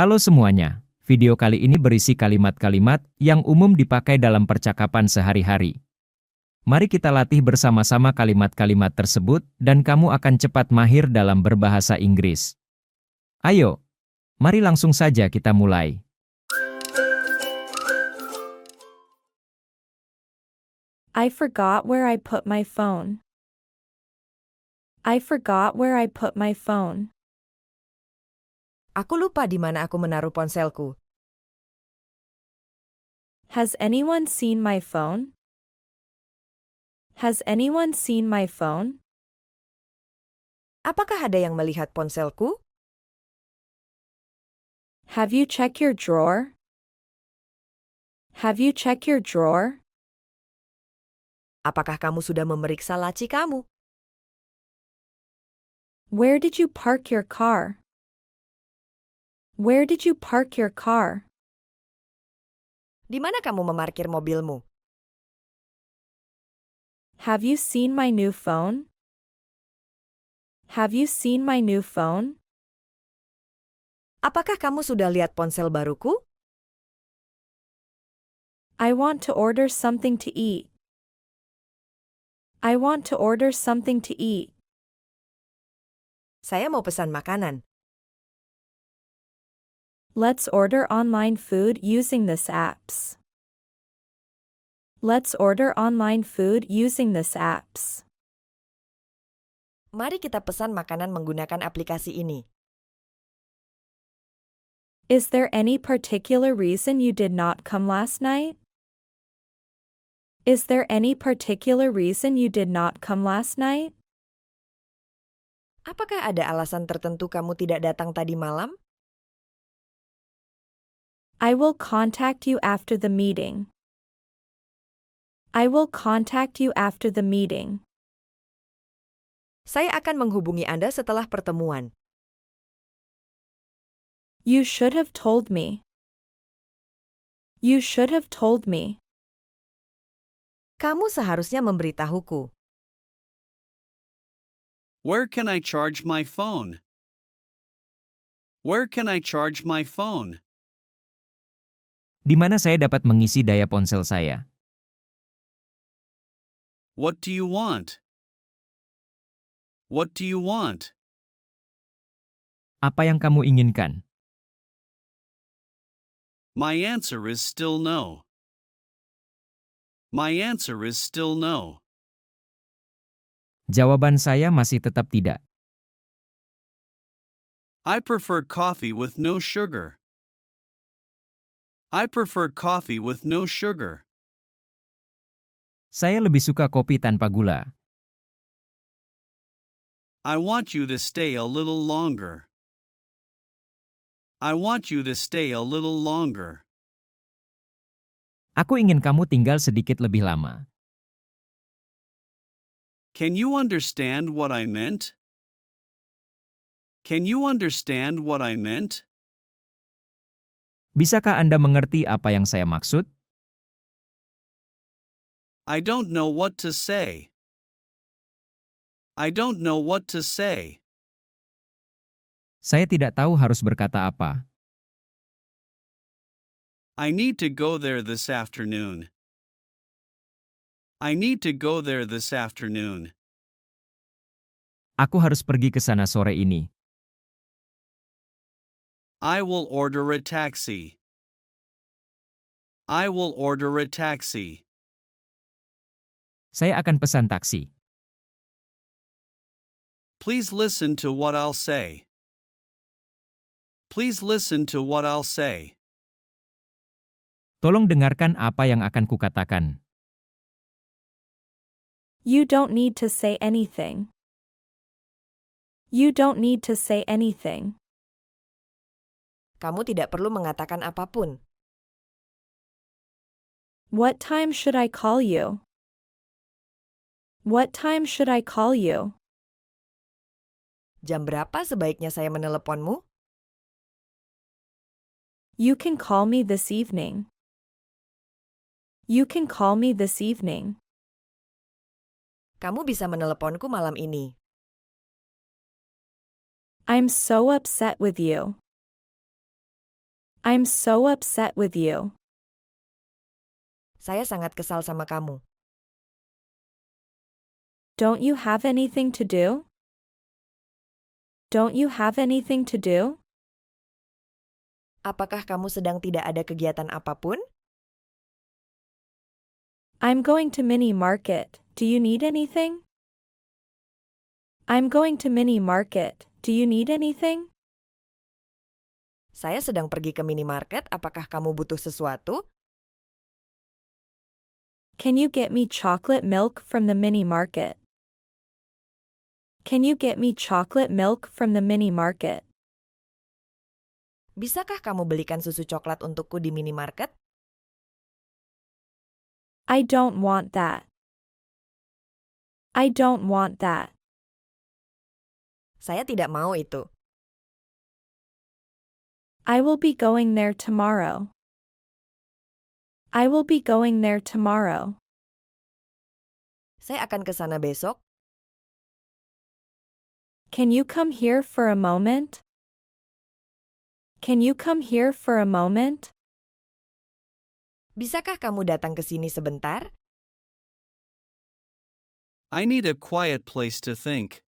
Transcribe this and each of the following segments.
Halo semuanya, video kali ini berisi kalimat-kalimat yang umum dipakai dalam percakapan sehari-hari. Mari kita latih bersama-sama kalimat-kalimat tersebut dan kamu akan cepat mahir dalam berbahasa Inggris. Ayo, mari langsung saja kita mulai. I forgot where I put my phone. I forgot where I put my phone. Aku lupa di mana aku menaruh ponselku. Has anyone seen my phone? Has anyone seen my phone? Apakah ada yang melihat ponselku? Have you checked your drawer? Have you checked your drawer? Apakah kamu sudah memeriksa laci kamu? Where did you park your car? Where did you park your car? Di mana kamu memarkir mobilmu? Have you seen my new phone? Have you seen my new phone? Apakah kamu sudah lihat ponsel baruku? I want to order something to eat. I want to order something to eat. Saya mau pesan makanan. Let's order online food using this apps. Let's order online food using this apps. Mari kita pesan makanan menggunakan aplikasi ini. Is there any particular reason you did not come last night? Is there any particular reason you did not come last night? Apakah ada alasan tertentu kamu tidak datang tadi malam? I will contact you after the meeting. I will contact you after the meeting. Saya akan menghubungi Anda setelah pertemuan. You should have told me. You should have told me. Kamu seharusnya memberitahuku. Where can I charge my phone? Where can I charge my phone? Di mana saya dapat mengisi daya ponsel saya? What do you want? What do you want? Apa yang kamu inginkan? My answer is still no. My answer is still no. Jawaban saya masih tetap tidak. I prefer coffee with no sugar. I prefer coffee with no sugar. Saya lebih suka kopi tanpa gula. I want you to stay a little longer. I want you to stay a little longer. Aku ingin kamu tinggal sedikit lebih lama. Can you understand what I meant? Can you understand what I meant? Bisakah Anda mengerti apa yang saya maksud? I don't know what to say. I don't know what to say. Saya tidak tahu harus berkata apa. I need to go there this afternoon. I need to go there this afternoon. Aku harus pergi ke sana sore ini. I will order a taxi. I will order a taxi. Saya akan pesan taksi. Please listen to what I'll say. Please listen to what I'll say. Tolong dengarkan apa yang akan kukatakan. You don't need to say anything. You don't need to say anything. Kamu tidak perlu mengatakan apapun. What time should I call you? What time should I call you? Jam berapa sebaiknya saya meneleponmu? You can call me this evening. You can call me this evening. Kamu bisa meneleponku malam ini. I'm so upset with you. I'm so upset with you. Saya sangat kesal sama kamu. Don't you have anything to do? Don't you have anything to do? Apakah kamu sedang tidak ada kegiatan apapun? I'm going to mini market. Do you need anything? I'm going to mini market. Do you need anything? Saya sedang pergi ke minimarket, apakah kamu butuh sesuatu? Can you get me chocolate milk from the mini market? Can you get me chocolate milk from the mini market? Bisakah kamu belikan susu coklat untukku di minimarket? I don't want that. I don't want that. Saya tidak mau itu. I will be going there tomorrow. I will be going there tomorrow. Saya akan ke sana besok. Can you come here for a moment? Can you come here for a moment? Bisakah kamu datang ke sini sebentar? I need a quiet place to think.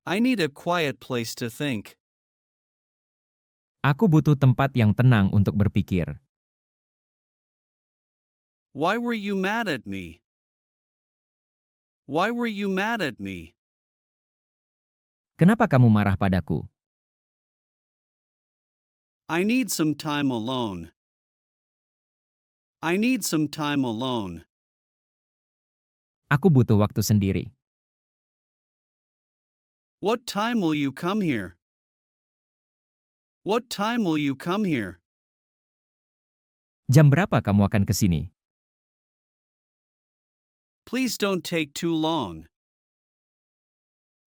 I need a quiet place to think. Aku butuh tempat yang tenang untuk berpikir. Why were you mad at me? Why were you mad at me? Kenapa kamu marah padaku? I need some time alone. I need some time alone. Aku butuh waktu sendiri. What time will you come here? What time will you come here? Jam berapa kamu akan ke sini? Please don't take too long.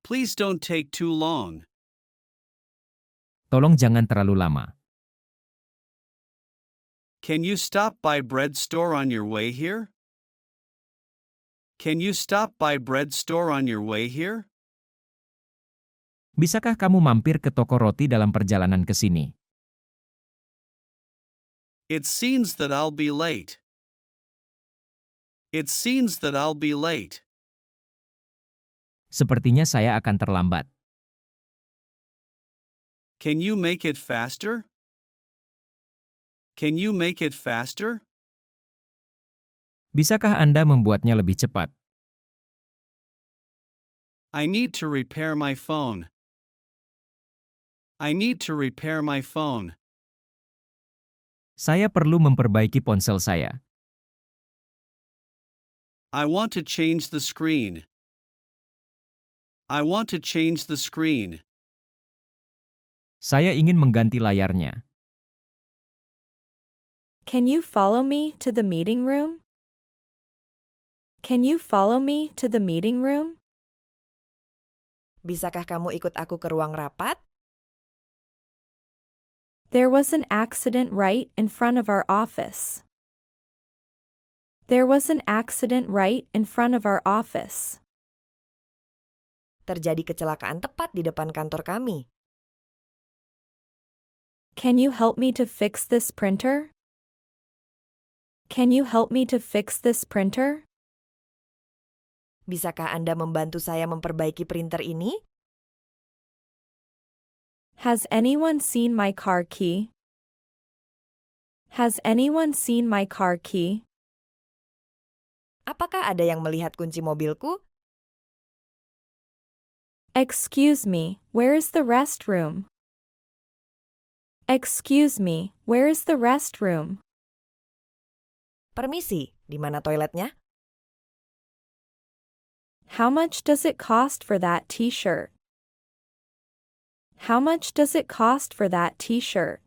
Please don't take too long. Tolong jangan terlalu lama. Can you stop by bread store on your way here? Can you stop by bread store on your way here? Bisakah kamu mampir ke toko roti dalam perjalanan ke sini? It seems that I'll be late. It seems that I'll be late. Sepertinya saya akan terlambat. Can you make it faster? Can you make it faster? Bisakah Anda membuatnya lebih cepat? I need to repair my phone. I need to repair my phone. Saya perlu memperbaiki ponsel saya. I want to change the screen. I want to change the screen. Saya ingin mengganti layarnya. Can you follow me to the meeting room? Can you follow me to the meeting room? Bisakah kamu ikut aku ke ruang rapat? There was an accident right in front of our office. There was an accident right in front of our office. Terjadi kecelakaan tepat di depan kantor kami. Can you help me to fix this printer? Can you help me to fix this printer? Bisakah Anda membantu saya memperbaiki printer ini? Has anyone seen my car key? Has anyone seen my car key? Apakah ada yang melihat kunci mobilku? Excuse me, where is the restroom? Excuse me, where is the restroom? Permisi, di mana toiletnya? How much does it cost for that t-shirt? How much does it cost for that t-shirt?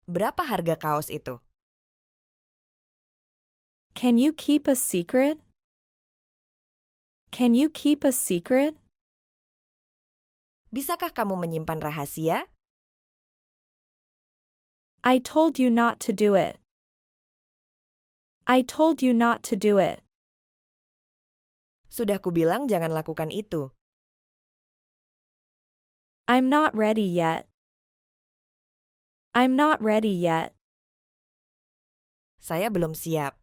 Berapa harga kaos itu? Can you keep a secret? Can you keep a secret? Bisakah kamu menyimpan rahasia? I told you not to do it. I told you not to do it. Sudah kubilang jangan lakukan itu. I'm not ready yet. I'm not ready yet. Saya belum siap.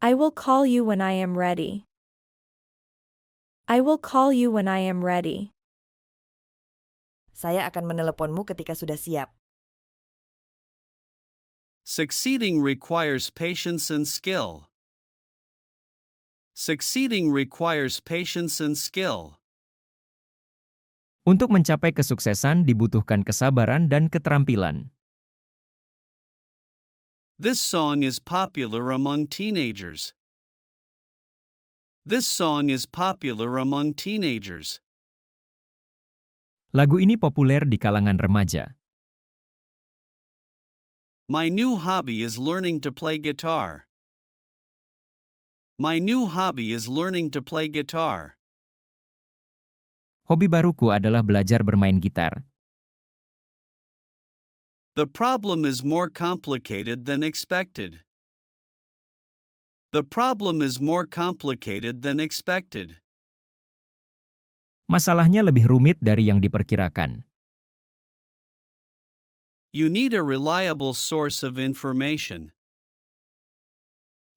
I will call you when I am ready. I will call you when I am ready. Saya akan meneleponmu ketika sudah siap. Succeeding requires patience and skill. Succeeding requires patience and skill. Untuk mencapai kesuksesan dibutuhkan kesabaran dan keterampilan. This song is popular among teenagers. This song is popular among teenagers. Lagu ini populer di kalangan remaja. My new hobby is learning to play guitar. My new hobby is learning to play guitar. Hobi baruku adalah belajar bermain gitar. The problem is more complicated than expected. The problem is more complicated than expected. Masalahnya lebih rumit dari yang diperkirakan. You need a reliable source of information.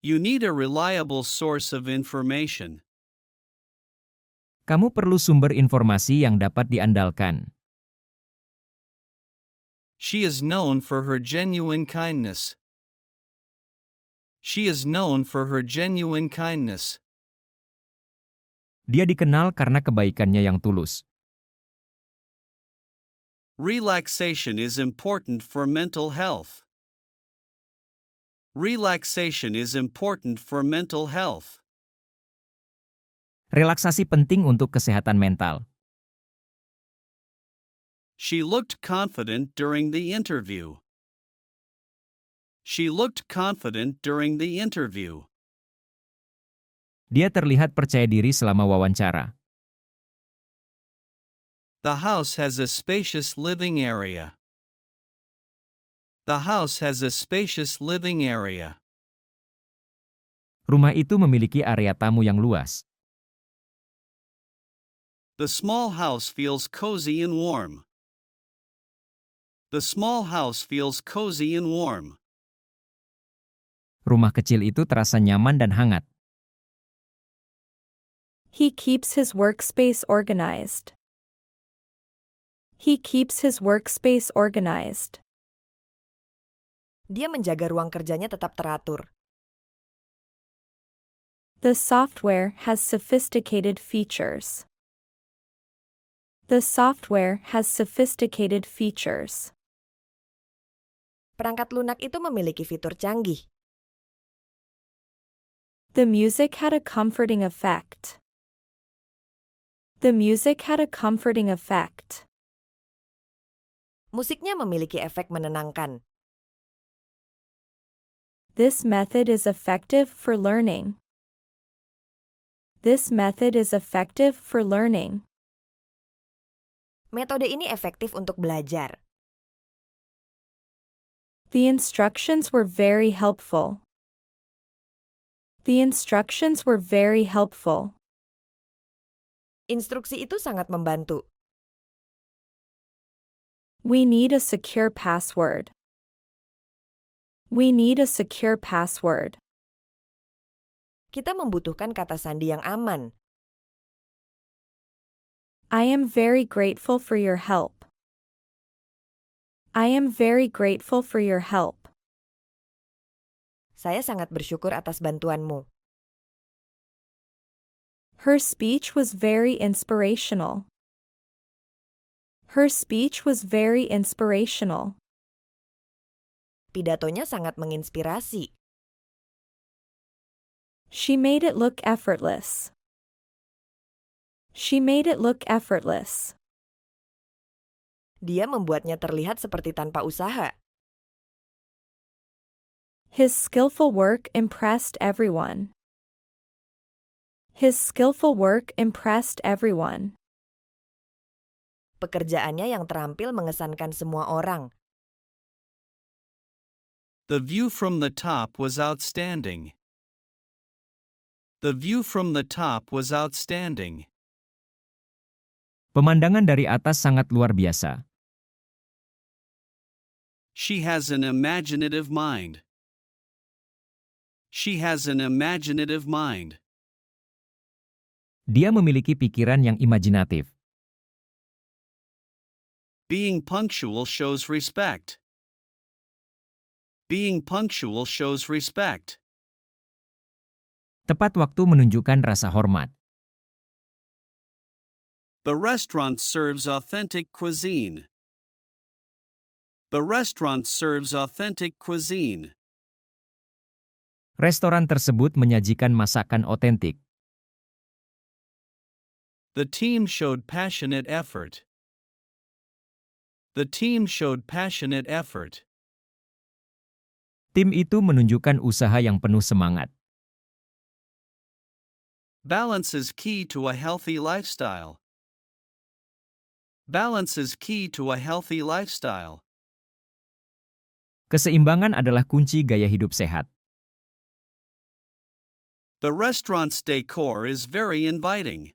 You need a reliable source of information. Kamu perlu sumber informasi yang dapat diandalkan. She is known for her genuine kindness. She is known for her genuine kindness. Dia dikenal karena kebaikannya yang tulus. Relaxation is important for mental health. Relaxation is important for mental health. Relaksasi penting untuk kesehatan mental. She looked confident during the interview. She looked confident during the interview. Dia terlihat percaya diri selama wawancara. The house has a spacious living area. The house has a spacious living area. Rumah itu memiliki area tamu yang luas. The small house feels cozy and warm. The small house feels cozy and warm. Rumah kecil itu terasa nyaman dan hangat. He keeps his workspace organized. He keeps his workspace organized. Dia menjaga ruang kerjanya tetap teratur. The software has sophisticated features. The software has sophisticated features. Perangkat lunak itu memiliki fitur canggih. The music had a comforting effect. The music had a comforting effect. Musiknya memiliki efek menenangkan. This method is effective for learning. This method is effective for learning. Metode ini efektif untuk belajar. The instructions were very helpful. The instructions were very helpful. Instruksi itu sangat membantu. We need a secure password. We need a secure password. Kita membutuhkan kata sandi yang aman. I am very grateful for your help. I am very grateful for your help. Saya sangat bersyukur atas bantuanmu. Her speech was very inspirational. Her speech was very inspirational. Pidatonya sangat menginspirasi. She made it look effortless. She made it look effortless. Dia membuatnya terlihat seperti tanpa usaha. His skillful work impressed everyone. His skillful work impressed everyone. Pekerjaannya yang terampil mengesankan semua orang. The view from the top was outstanding. The view from the top was outstanding. Pemandangan dari atas sangat luar biasa. She has an imaginative mind. She has an imaginative mind. Dia memiliki pikiran yang imajinatif. Being punctual shows respect. Being punctual shows respect. Tepat waktu menunjukkan rasa hormat. The restaurant serves authentic cuisine. The restaurant serves authentic cuisine. Restoran tersebut menyajikan masakan otentik. The team showed passionate effort. The team showed passionate effort. Tim itu menunjukkan usaha yang penuh semangat. Balance is key to a healthy lifestyle. Balance is key to a healthy lifestyle. Keseimbangan adalah kunci gaya hidup sehat. The restaurant's decor is very inviting.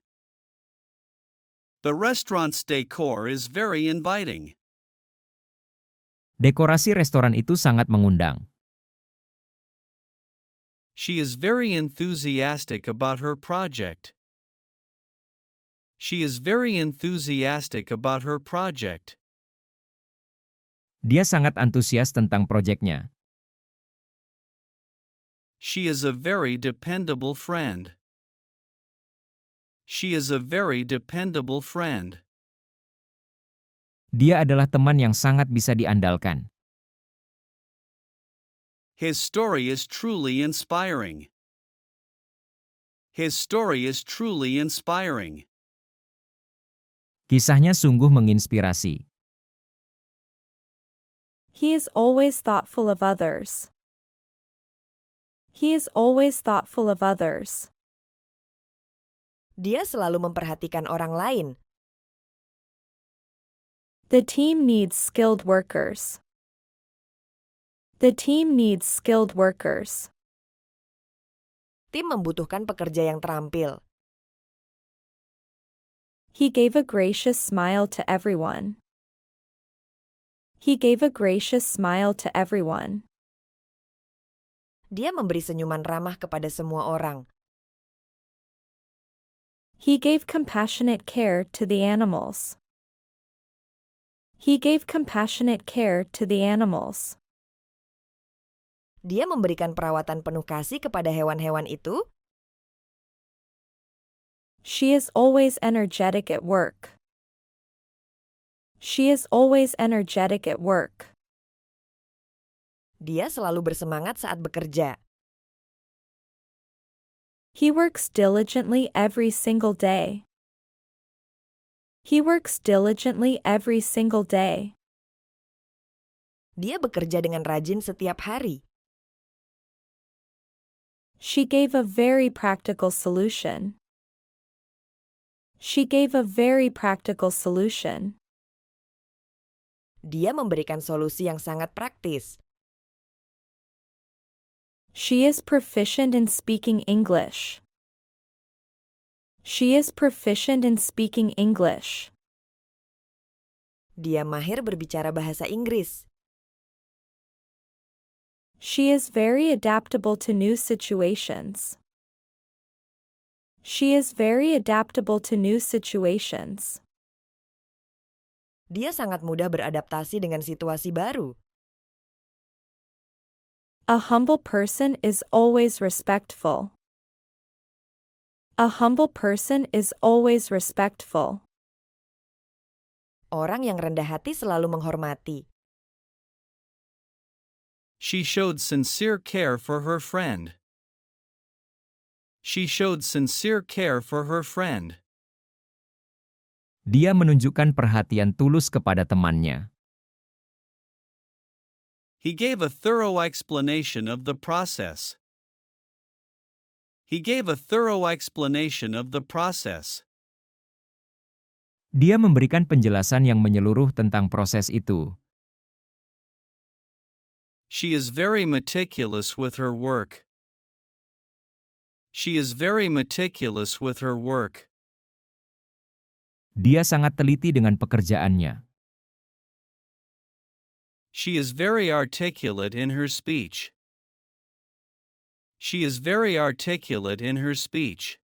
The restaurant's decor is very inviting. Dekorasi restoran itu sangat mengundang. She is very enthusiastic about her project. She is very enthusiastic about her project. Dia sangat antusias tentang proyeknya. She is a very dependable friend. She is a very dependable friend. Dia adalah teman yang sangat bisa diandalkan. His story is truly inspiring. His story is truly inspiring. Kisahnya sungguh menginspirasi. He is always thoughtful of others. He is always thoughtful of others. Dia selalu memperhatikan orang lain. The team needs skilled workers. The team needs skilled workers. Tim membutuhkan pekerja yang terampil. He gave a gracious smile to everyone. He gave a gracious smile to everyone. Dia memberi senyuman ramah kepada semua orang. He gave compassionate care to the animals. He gave compassionate care to the animals. Dia memberikan perawatan penuh kasih kepada hewan-hewan itu. She is always energetic at work. She is always energetic at work. Dia selalu bersemangat saat bekerja. He works diligently every single day. He works diligently every single day. Dia bekerja dengan rajin setiap hari. She gave a very practical solution. She gave a very practical solution. Dia memberikan solusi yang sangat praktis. She is proficient in speaking English. She is proficient in speaking English. Dia mahir berbicara bahasa Inggris. She is very adaptable to new situations. She is very adaptable to new situations. Dia sangat mudah beradaptasi dengan situasi baru. A humble person is always respectful. A humble person is always respectful. Orang yang rendah hati selalu menghormati. She showed sincere care for her friend. She showed sincere care for her friend. Dia menunjukkan perhatian tulus kepada temannya. He gave a thorough explanation of the process. He gave a thorough explanation of the process. Dia memberikan penjelasan yang menyeluruh tentang proses itu. She is very meticulous with her work. She is very meticulous with her work. Dia sangat teliti dengan pekerjaannya. She is very articulate in her speech. She is very articulate in her speech.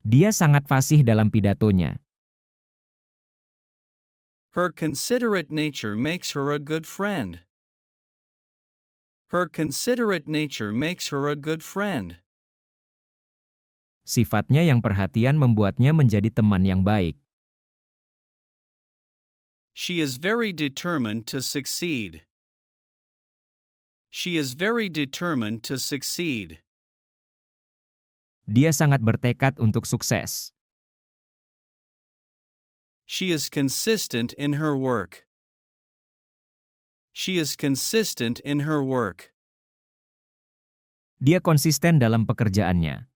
Dia sangat fasih dalam pidatonya. Her considerate nature makes her a good friend. Her considerate nature makes her a good friend. Sifatnya yang perhatian membuatnya menjadi teman yang baik. She is very determined to succeed. She is very determined to succeed. Dia sangat bertekad untuk sukses. She is consistent in her work. She is consistent in her work. Dia konsisten dalam pekerjaannya.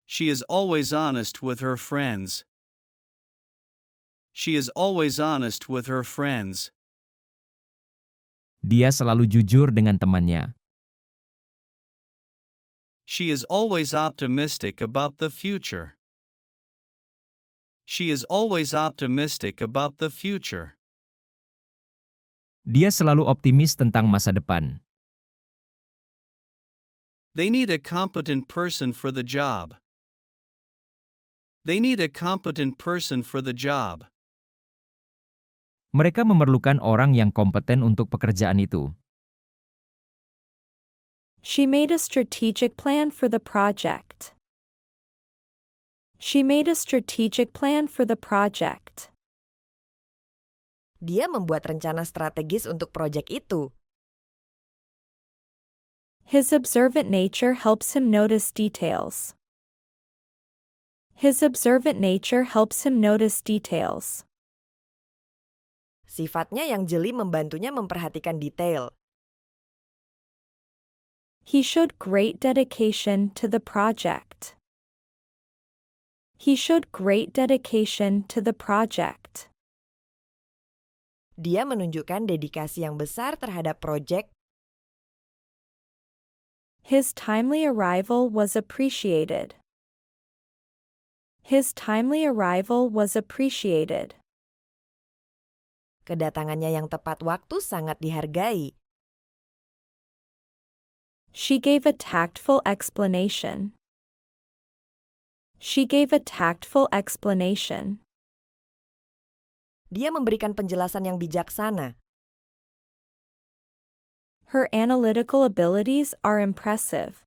She is always honest with her friends. She is always honest with her friends. Dia selalu jujur dengan temannya. She is always optimistic about the future. She is always optimistic about the future. Dia selalu optimis tentang masa depan. They need a competent person for the job. They need a competent person for the job. Mereka memerlukan orang yang kompeten untuk pekerjaan itu. She made a strategic plan for the project. She made a strategic plan for the project. Dia membuat rencana strategis untuk proyek itu. His observant nature helps him notice details. His observant nature helps him notice details. Sifatnya yang jeli membantunya memperhatikan detail. He showed great dedication to the project. He showed great dedication to the project. Dia menunjukkan dedikasi yang besar terhadap proyek. His timely arrival was appreciated. His timely arrival was appreciated. Kedatangannya yang tepat waktu sangat dihargai. She gave a tactful explanation. She gave a tactful explanation. Dia memberikan penjelasan yang bijaksana. Her analytical abilities are impressive.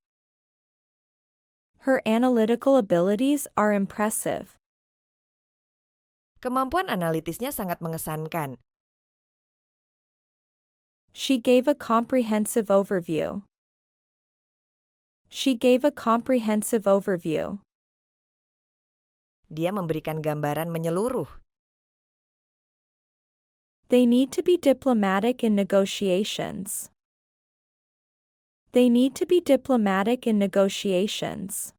Her analytical abilities are impressive. Kemampuan analitisnya sangat mengesankan. She gave a comprehensive overview. She gave a comprehensive overview. Dia memberikan gambaran menyeluruh. They need to be diplomatic in negotiations. They need to be diplomatic in negotiations.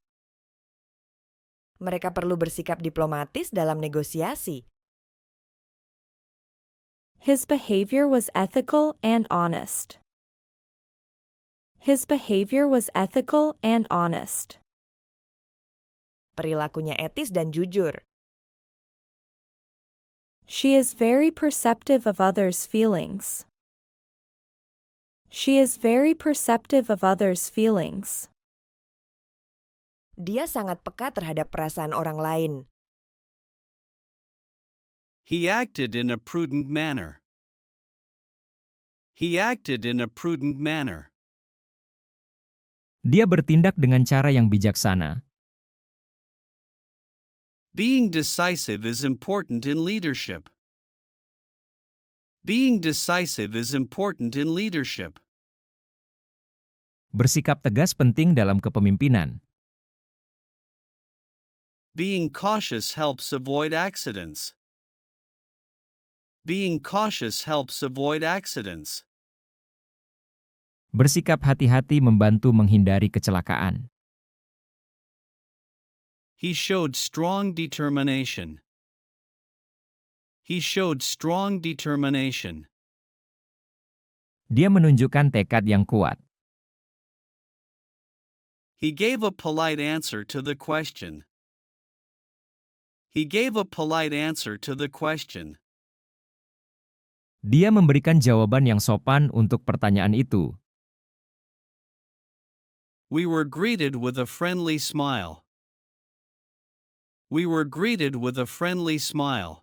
Mereka perlu bersikap diplomatis dalam negosiasi. His behavior was ethical and honest. His behavior was ethical and honest. Perilakunya etis dan jujur. She is very perceptive of others' feelings. She is very perceptive of others' feelings. Dia sangat peka terhadap perasaan orang lain. He acted in a prudent manner. He acted in a prudent manner. Dia bertindak dengan cara yang bijaksana. Being decisive is important in leadership. Being decisive is important in leadership. Bersikap tegas penting dalam kepemimpinan. Being cautious helps avoid accidents. Being cautious helps avoid accidents. Bersikap hati-hati membantu menghindari kecelakaan. He showed strong determination. He showed strong determination. Dia menunjukkan tekad yang kuat. He gave a polite answer to the question. He gave a polite answer to the question. Dia memberikan jawaban yang sopan untuk pertanyaan itu. We were greeted with a friendly smile. We were greeted with a friendly smile.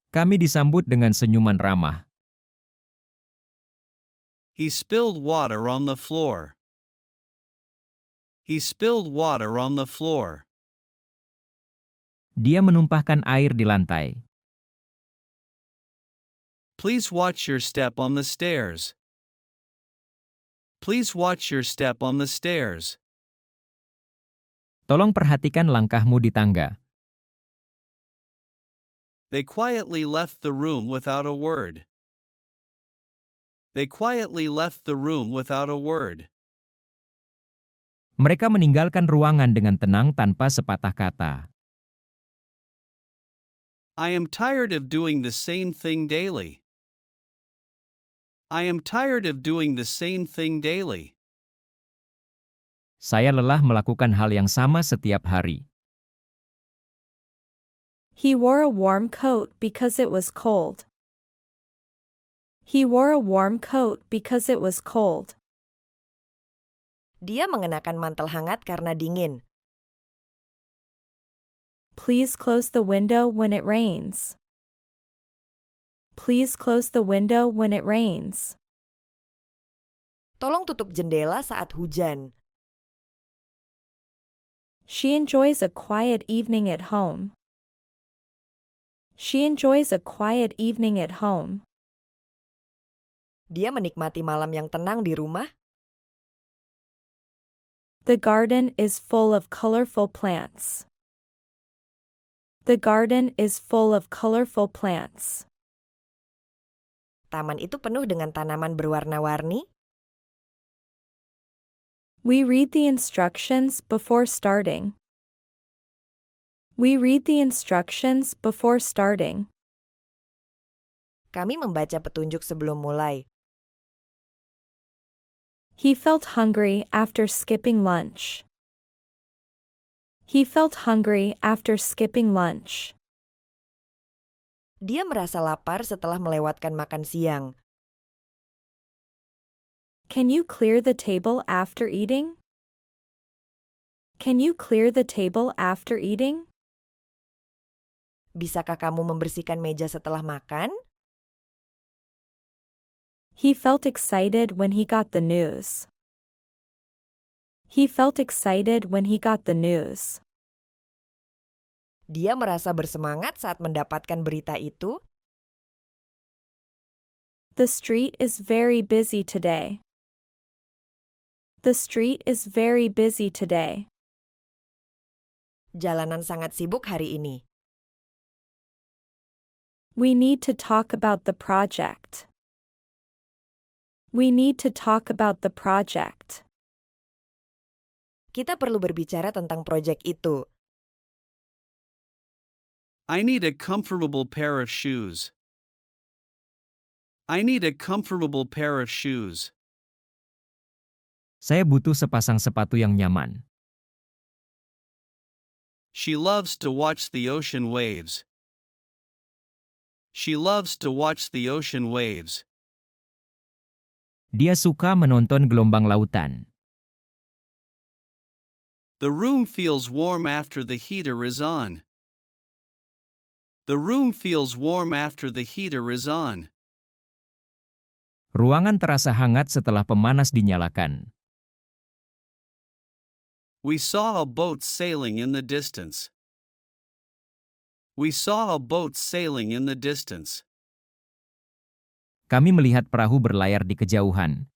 Kami disambut dengan senyuman ramah. He spilled water on the floor. He spilled water on the floor. Dia menumpahkan air di lantai. Please watch your step on the stairs. Please watch your step on the stairs. Tolong perhatikan langkahmu di tangga. They quietly left the room without a word. They quietly left the room without a word. Mereka meninggalkan ruangan dengan tenang tanpa sepatah kata. I am tired of doing the same thing daily. I am tired of doing the same thing daily. Saya lelah melakukan hal yang sama setiap hari. He wore a warm coat because it was cold. He wore a warm coat because it was cold. Dia mengenakan mantel hangat karena dingin. Please close the window when it rains. Please close the window when it rains. Tolong tutup jendela saat hujan. She enjoys a quiet evening at home. She enjoys a quiet evening at home. Dia menikmati malam yang tenang di rumah. The garden is full of colorful plants. The garden is full of colorful plants. Taman itu penuh dengan tanaman berwarna-warni. We read the instructions before starting. We read the instructions before starting. Kami membaca petunjuk sebelum mulai. He felt hungry after skipping lunch. He felt hungry after skipping lunch. Dia merasa lapar setelah melewatkan makan siang. Can you clear the table after eating? Can you clear the table after eating? Bisakah kamu membersihkan meja setelah makan? He felt excited when he got the news. He felt excited when he got the news. Dia merasa bersemangat saat mendapatkan berita itu. The street is very busy today. The street is very busy today. Jalanan sangat sibuk hari ini. We need to talk about the project. We need to talk about the project. Kita perlu berbicara tentang proyek itu. I need a comfortable pair of shoes. I need a comfortable pair of shoes. Saya butuh sepasang sepatu yang nyaman. She loves to watch the ocean waves. She loves to watch the ocean waves. Dia suka menonton gelombang lautan. The room feels warm after the heater is on. The room feels warm after the heater is on. Ruangan terasa hangat setelah pemanas dinyalakan. We saw a boat sailing in the distance. We saw a boat sailing in the distance. Kami melihat perahu berlayar di kejauhan.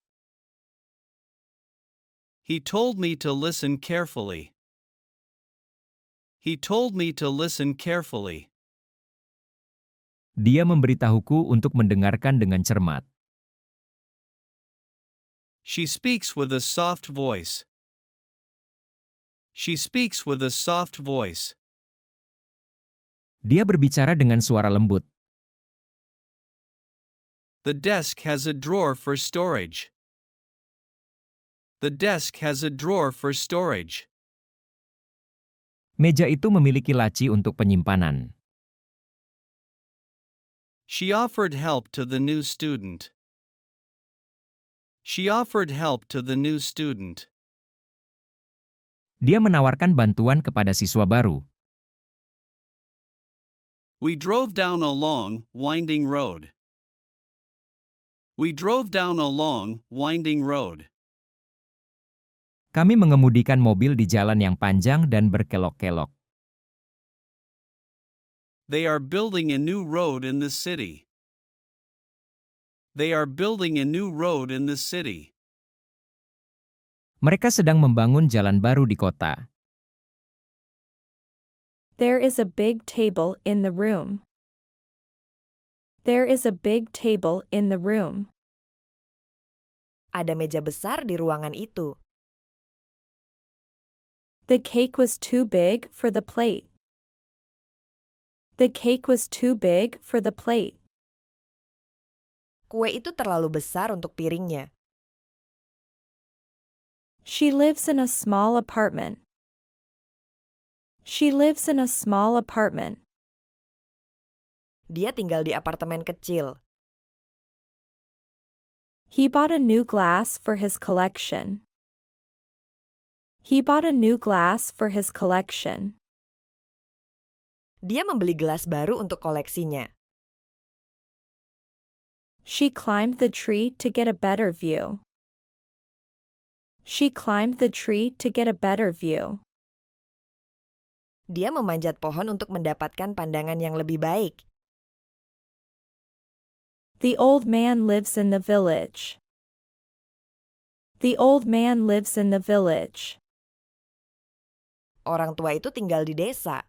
He told me to listen carefully. He told me to listen carefully. Dia memberitahuku untuk mendengarkan dengan cermat. She speaks with a soft voice. She speaks with a soft voice. Dia berbicara dengan suara lembut. The desk has a drawer for storage. The desk has a drawer for storage. Meja itu memiliki laci untuk penyimpanan. She offered help to the new student. She offered help to the new student. Dia menawarkan bantuan kepada siswa baru. We drove down a long, winding road. We drove down a long, winding road. Kami mengemudikan mobil di jalan yang panjang dan berkelok-kelok. They are building a new road in the city. They are building a new road in the city. Mereka sedang membangun jalan baru di kota. There is a big table in the room. There is a big table in the room. Ada meja besar di ruangan itu. The cake was too big for the plate. The cake was too big for the plate. Kue itu terlalu besar untuk piringnya. She lives in a small apartment. She lives in a small apartment. Dia tinggal di apartemen kecil. He bought a new glass for his collection. He bought a new glass for his collection. Dia membeli gelas baru untuk koleksinya. She climbed the tree to get a better view. She climbed the tree to get a better view. Dia memanjat pohon untuk mendapatkan pandangan yang lebih baik. The old man lives in the village. The old man lives in the village. Orang tua itu tinggal di desa.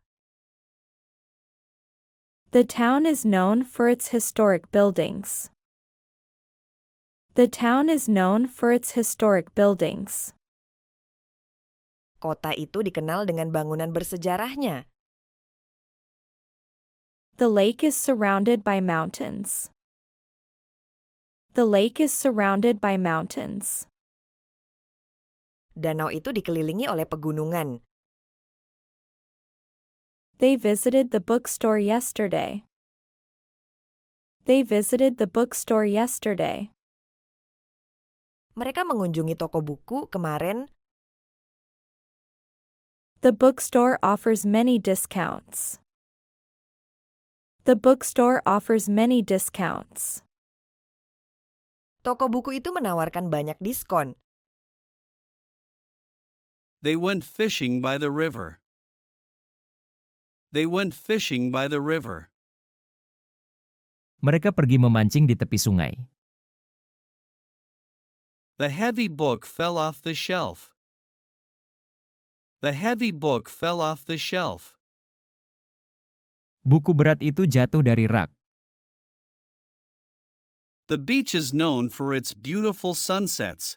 The town is known for its historic buildings. The town is known for its historic buildings. Kota itu dikenal dengan bangunan bersejarahnya. The lake is surrounded by mountains. The lake is surrounded by mountains. Danau itu dikelilingi oleh pegunungan. They visited the bookstore yesterday. They visited the bookstore yesterday. Mereka mengunjungi toko buku kemarin. The bookstore offers many discounts. The bookstore offers many discounts. Toko buku itu menawarkan banyak diskon. They went fishing by the river. They went fishing by the river. Mereka pergi memancing di tepi sungai. The heavy book fell off the shelf. The heavy book fell off the shelf. Buku berat itu jatuh dari rak. The beach is known for its beautiful sunsets.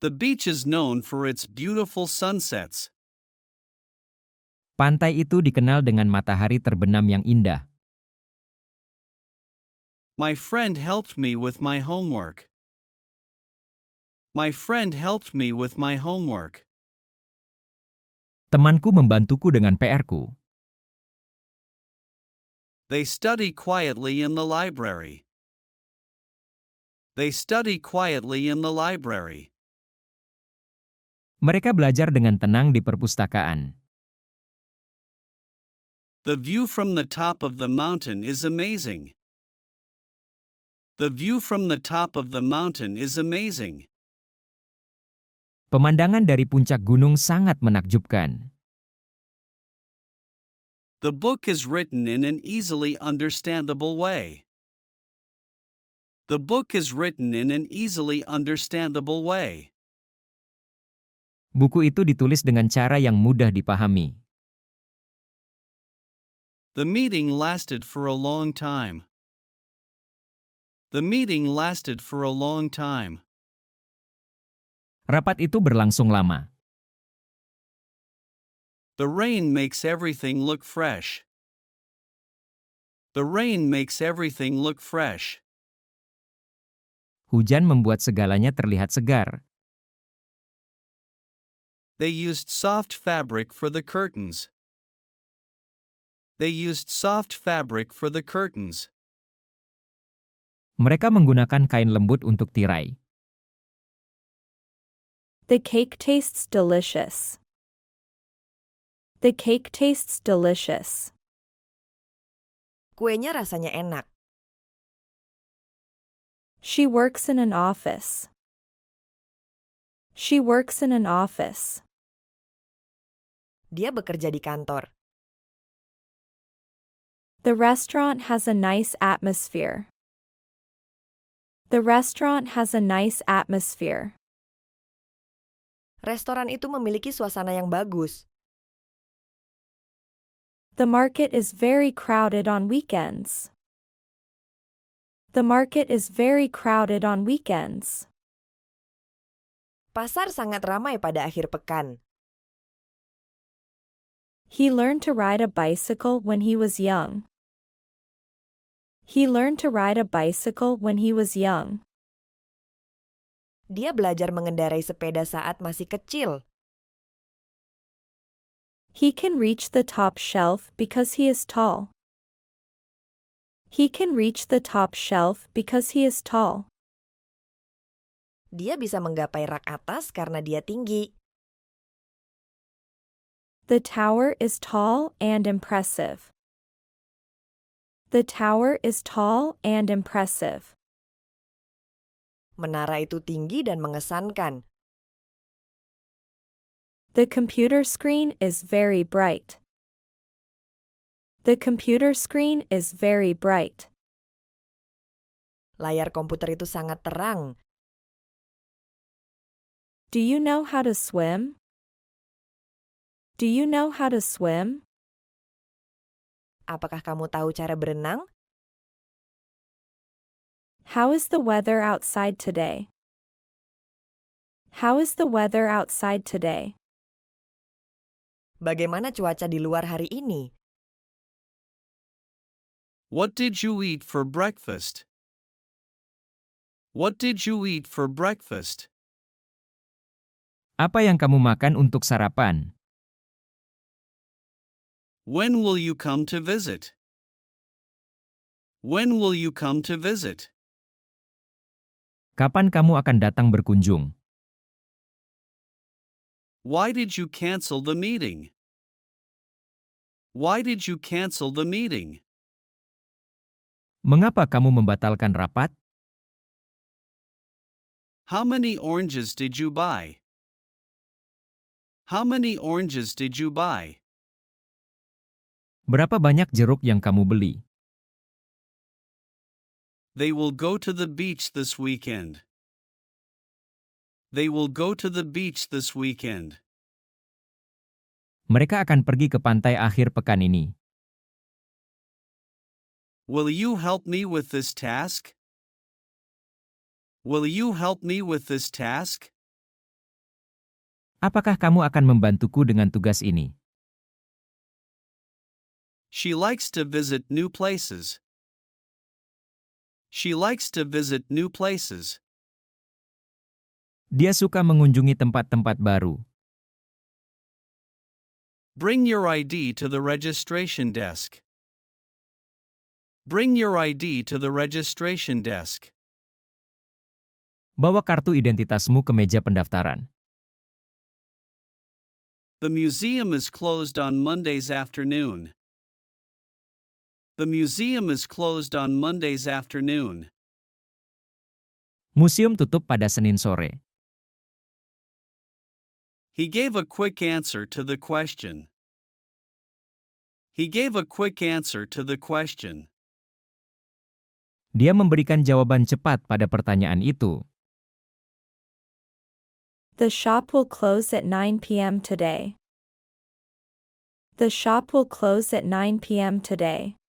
The beach is known for its beautiful sunsets. Pantai itu dikenal dengan matahari terbenam yang indah. My friend helped me with my homework. My friend helped me with my homework. Temanku membantuku dengan PR-ku. They study quietly in the library. They study quietly in the library. Mereka belajar dengan tenang di perpustakaan. The view from the top of the mountain is amazing. The view from the top of the mountain is amazing. Pemandangan dari puncak gunung sangat menakjubkan. The book is written in an easily understandable way. The book is written in an easily understandable way. Buku itu ditulis dengan cara yang mudah dipahami. The meeting lasted for a long time. The meeting lasted for a long time. Rapat itu berlangsung lama. The rain makes everything look fresh. The rain makes everything look fresh. Hujan membuat segalanya terlihat segar. They used soft fabric for the curtains. They used soft fabric for the curtains. Mereka menggunakan kain lembut untuk tirai. The cake tastes delicious. The cake tastes delicious. Kuenya rasanya enak. She works in an office. She works in an office. Dia bekerja di kantor. The restaurant has a nice atmosphere. The restaurant has a nice atmosphere. Restoran itu memiliki suasana yang bagus. The market is very crowded on weekends. The market is very crowded on weekends. Pasar sangat ramai pada akhir pekan. He learned to ride a bicycle when he was young. He learned to ride a bicycle when he was young. Dia belajar mengendarai sepeda saat masih kecil. He can reach the top shelf because he is tall. He can reach the top shelf because he is tall. Dia bisa menggapai rak atas karena dia tinggi. The tower is tall and impressive. The tower is tall and impressive. Menara itu tinggi dan mengesankan. The computer screen is very bright. The computer screen is very bright. Layar komputer itu sangat terang. Do you know how to swim? Do you know how to swim? Apakah kamu tahu cara berenang? How is the weather outside today? How is the weather outside today? Bagaimana cuaca di luar hari ini? What did you eat for breakfast? What did you eat for breakfast? Apa yang kamu makan untuk sarapan? When will you come to visit? When will you come to visit? Kapan kamu akan datang berkunjung? Why did you cancel the meeting? Why did you cancel the meeting? Mengapa kamu membatalkan rapat? How many oranges did you buy? How many oranges did you buy? Berapa banyak jeruk yang kamu beli? They will go to the beach this weekend. They will go to the beach this weekend. Mereka akan pergi ke pantai akhir pekan ini. Will you help me with this task? Will you help me with this task? Apakah kamu akan membantuku dengan tugas ini? She likes to visit new places. She likes to visit new places. Dia suka mengunjungi tempat-tempat baru. Bring your ID to the registration desk. Bring your ID to the registration desk. Bawa kartu identitasmu ke meja pendaftaran. The museum is closed on Mondays afternoon. The museum is closed on Mondays afternoon. Museum tutup pada Senin sore. He gave a quick answer to the question. He gave a quick answer to the question. Dia memberikan jawaban cepat pada pertanyaan itu. The shop will close at 9 p.m. today. The shop will close at 9 p.m. today.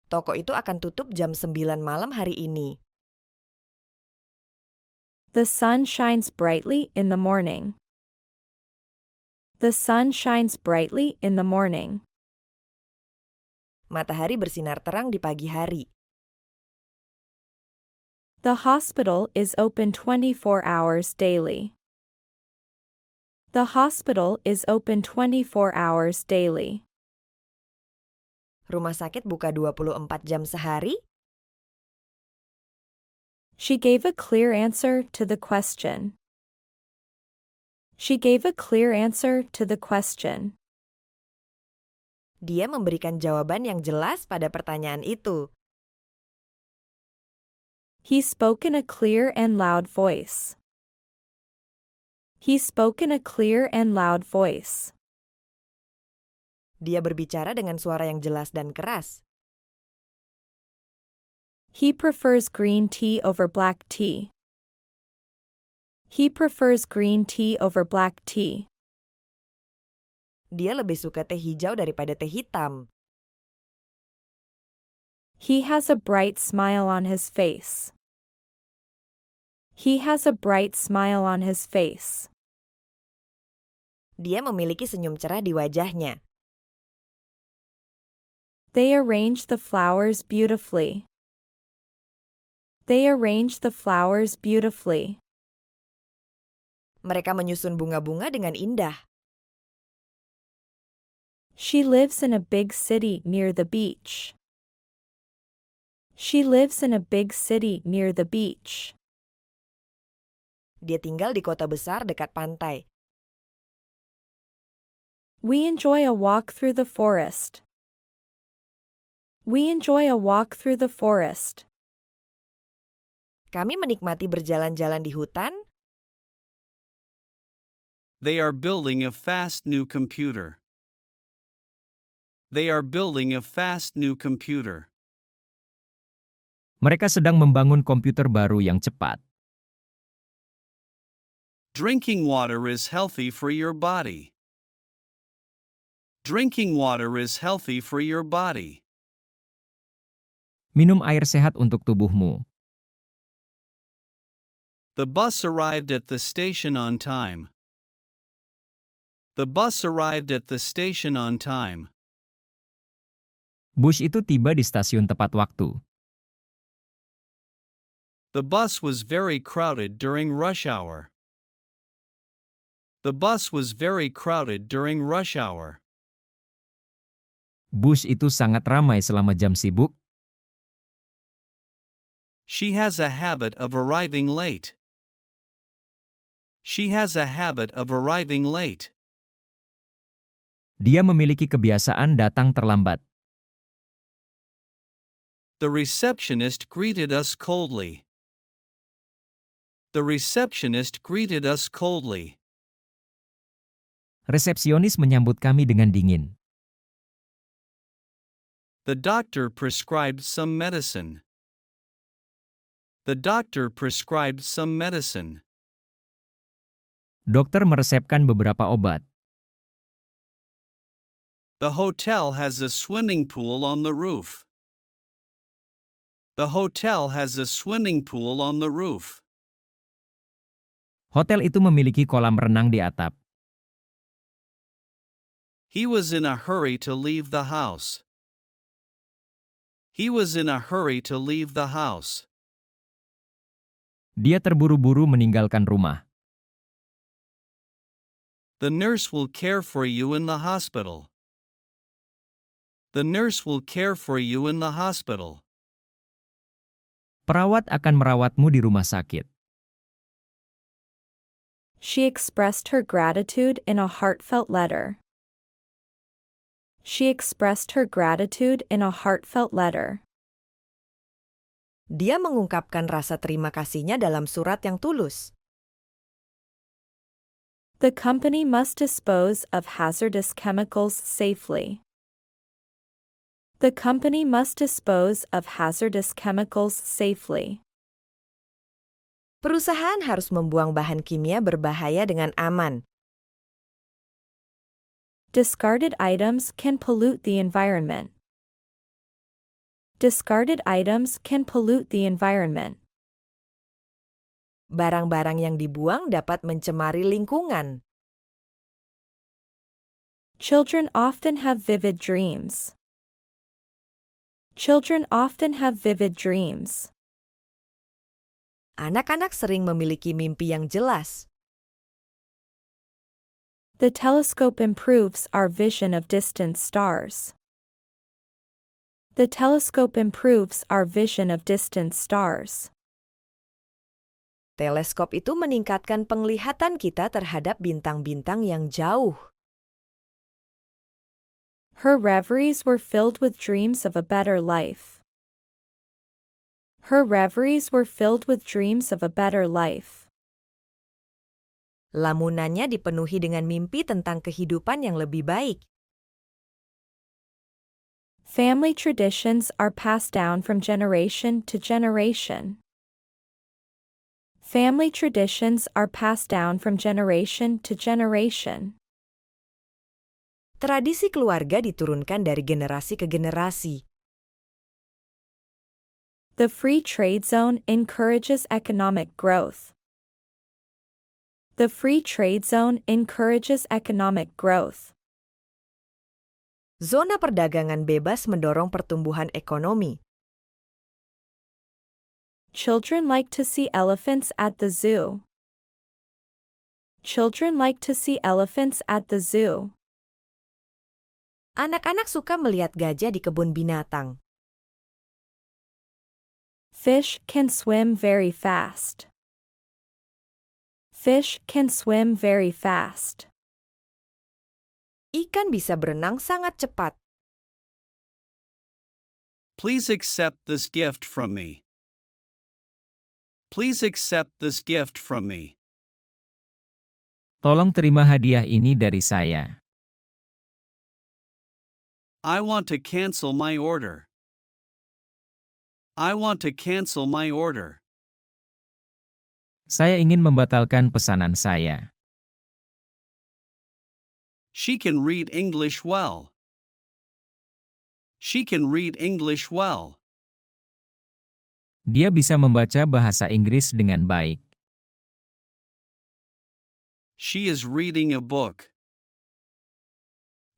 Toko itu akan tutup jam 9 malam hari ini. The sun shines brightly in the morning. The sun shines brightly in the morning. Matahari bersinar terang di pagi hari. The hospital is open 24 hours daily. The hospital is open 24 hours daily. Rumah sakit buka 24 jam sehari? She gave a clear answer to the question. She gave a clear answer to the question. Dia memberikan jawaban yang jelas pada pertanyaan itu. He spoke in a clear and loud voice. He spoke in a clear and loud voice. Dia berbicara dengan suara yang jelas dan keras. He prefers green tea over black tea. He prefers green tea over black tea. Dia lebih suka teh hijau daripada teh hitam. He has a bright smile on his face. He has a bright smile on his face. Dia memiliki senyum cerah di wajahnya. They arrange the flowers beautifully. They arrange the flowers beautifully. Mereka menyusun bunga-bunga dengan indah. She lives in a big city near the beach. She lives in a big city near the beach. Dia tinggal di kota besar dekat pantai. We enjoy a walk through the forest. We enjoy a walk through the forest. Kami menikmati berjalan-jalan di hutan. They are building a fast new computer. They are building a fast new computer. Mereka sedang membangun komputer baru yang cepat. Drinking water is healthy for your body. Drinking water is healthy for your body. Minum air sehat untuk tubuhmu. The bus arrived at the station on time. The bus arrived at the station on time. Bus itu tiba di stasiun tepat waktu. The bus was very crowded during rush hour. The bus was very crowded during rush hour. Bus itu sangat ramai selama jam sibuk. She has a habit of arriving late. She has a habit of arriving late. Dia memiliki kebiasaan datang terlambat. The receptionist greeted us coldly. The receptionist greeted us coldly. Resepsionis menyambut kami dengan dingin. The doctor prescribed some medicine. The doctor prescribed some medicine. Dokter meresepkan beberapa obat. The hotel has a swimming pool on the roof. The hotel has a swimming pool on the roof. Hotel itu memiliki kolam renang di atap. He was in a hurry to leave the house. He was in a hurry to leave the house. Dia terburu-buru meninggalkan rumah. The nurse will care for you in the hospital. The nurse will care for you in the hospital. Perawat akan merawatmu di rumah sakit. She expressed her gratitude in a heartfelt letter. She expressed her gratitude in a heartfelt letter. Dia mengungkapkan rasa terima kasihnya dalam surat yang tulus. The company must dispose of hazardous chemicals safely. The company must dispose of hazardous chemicals safely. Perusahaan harus membuang bahan kimia berbahaya dengan aman. Discarded items can pollute the environment. Discarded items can pollute the environment. Barang-barang yang dibuang dapat mencemari lingkungan. Children often have vivid dreams. Children often have vivid dreams. Anak-anak sering memiliki mimpi yang jelas. The telescope improves our vision of distant stars. The telescope improves our vision of distant stars. Teleskop itu meningkatkan penglihatan kita terhadap bintang-bintang yang jauh. Her reveries were filled with dreams of a better life. Her reveries were filled with dreams of a better life. Lamunannya dipenuhi dengan mimpi tentang kehidupan yang lebih baik. Family traditions are passed down from generation to generation. Family traditions are passed down from generation to generation. Tradisi keluarga diturunkan dari generasi ke generasi. The free trade zone encourages economic growth. The free trade zone encourages economic growth. Zona perdagangan bebas mendorong pertumbuhan ekonomi. Children like to see elephants at the zoo. Children like to see elephants at the zoo. Anak-anak suka melihat gajah di kebun binatang. Fish can swim very fast. Fish can swim very fast. Ikan bisa berenang sangat cepat. Please accept this gift from me. Please accept this gift from me. Tolong terima hadiah ini dari saya. I want to cancel my order. I want to cancel my order. Saya ingin membatalkan pesanan saya. She can read English well. She can read English well. Dia bisa membaca bahasa Inggris dengan baik. She is reading a book.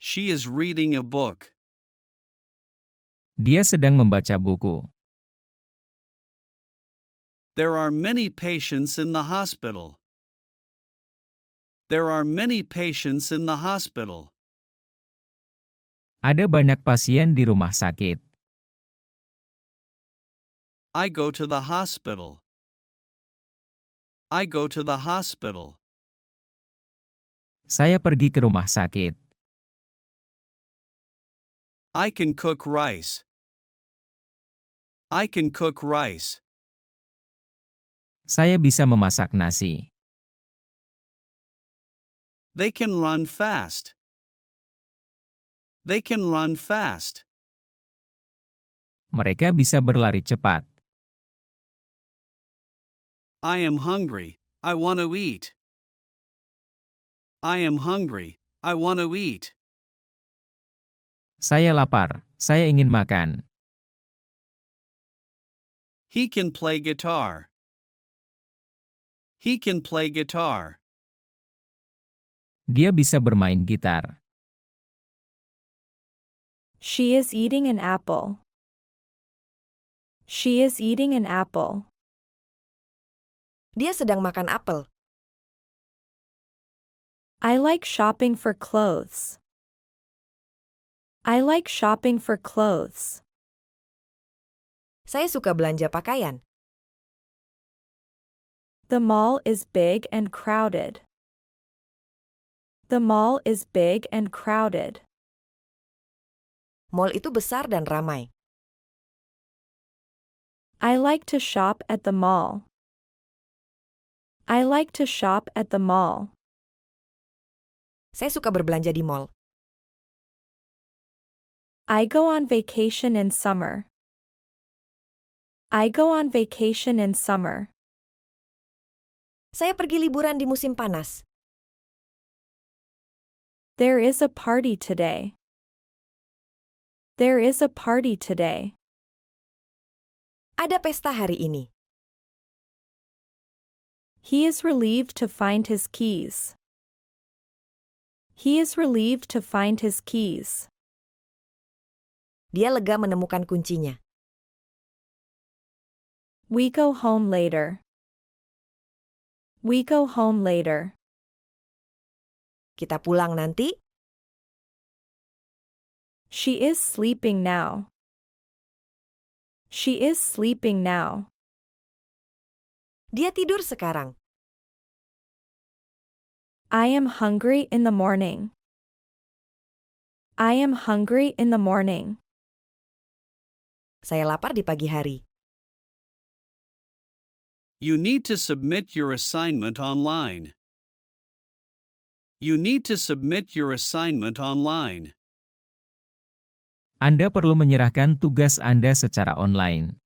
She is reading a book. Dia sedang membaca buku. There are many patients in the hospital. There are many patients in the hospital. Ada banyak pasien di rumah sakit. I go to the hospital. I go to the hospital. Saya pergi ke rumah sakit. I can cook rice. I can cook rice. Saya bisa memasak nasi. They can run fast. They can run fast. Mereka bisa berlari cepat. I am hungry. I want to eat. I am hungry. I want to eat. Saya lapar. Saya ingin makan. He can play guitar. He can play guitar. Dia bisa bermain gitar. She is eating an apple. She is eating an apple. Dia sedang makan apel. I like shopping for clothes. I like shopping for clothes. Saya suka belanja pakaian. The mall is big and crowded. The mall is big and crowded. Mall itu besar dan ramai. I like to shop at the mall. I like to shop at the mall. Saya suka berbelanja di mall. I go on vacation in summer. I go on vacation in summer. Saya pergi liburan di musim panas. There is a party today. There is a party today. Ada pesta hari ini. He is relieved to find his keys. He is relieved to find his keys. Dia lega menemukan kuncinya. We go home later. We go home later. Kita pulang nanti. She is sleeping now. She is sleeping now. Dia tidur sekarang. I am hungry in the morning. I am hungry in the morning. Saya lapar di pagi hari. You need to submit your assignment online. You need to submit your assignment online. Anda perlu menyerahkan tugas Anda secara online.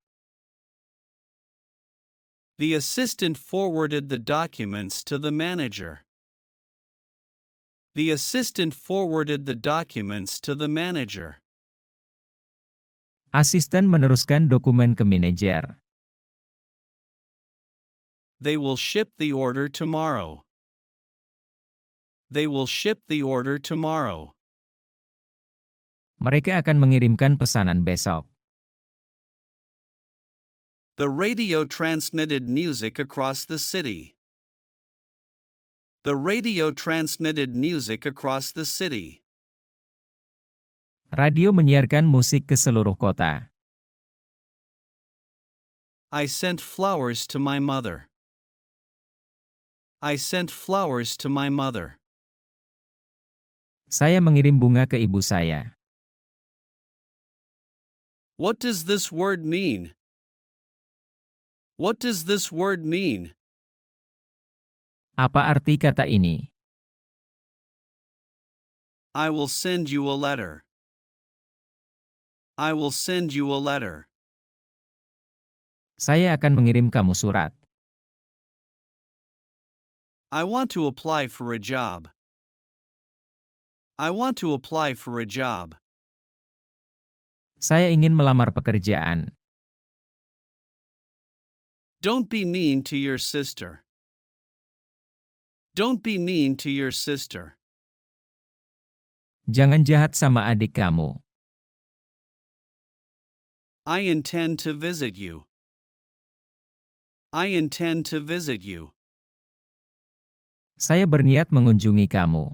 The assistant forwarded the documents to the manager. The assistant forwarded the documents to the manager. Asisten meneruskan dokumen ke manajer. They will ship the order tomorrow. They will ship the order tomorrow. Mereka akan mengirimkan pesanan besok. The radio transmitted music across the city. The radio transmitted music across the city. Radio menyiarkan musik ke seluruh kota. I sent flowers to my mother. I sent flowers to my mother. Saya mengirim bunga ke ibu saya. What does this word mean? What does this word mean? Apa arti kata ini? I will send you a letter. I will send you a letter. Saya akan mengirim kamu surat. I want to apply for a job. I want to apply for a job. Saya ingin melamar pekerjaan. Don't be mean to your sister. Don't be mean to your sister. Jangan jahat sama adik kamu. I intend to visit you. I intend to visit you. Saya berniat mengunjungi kamu.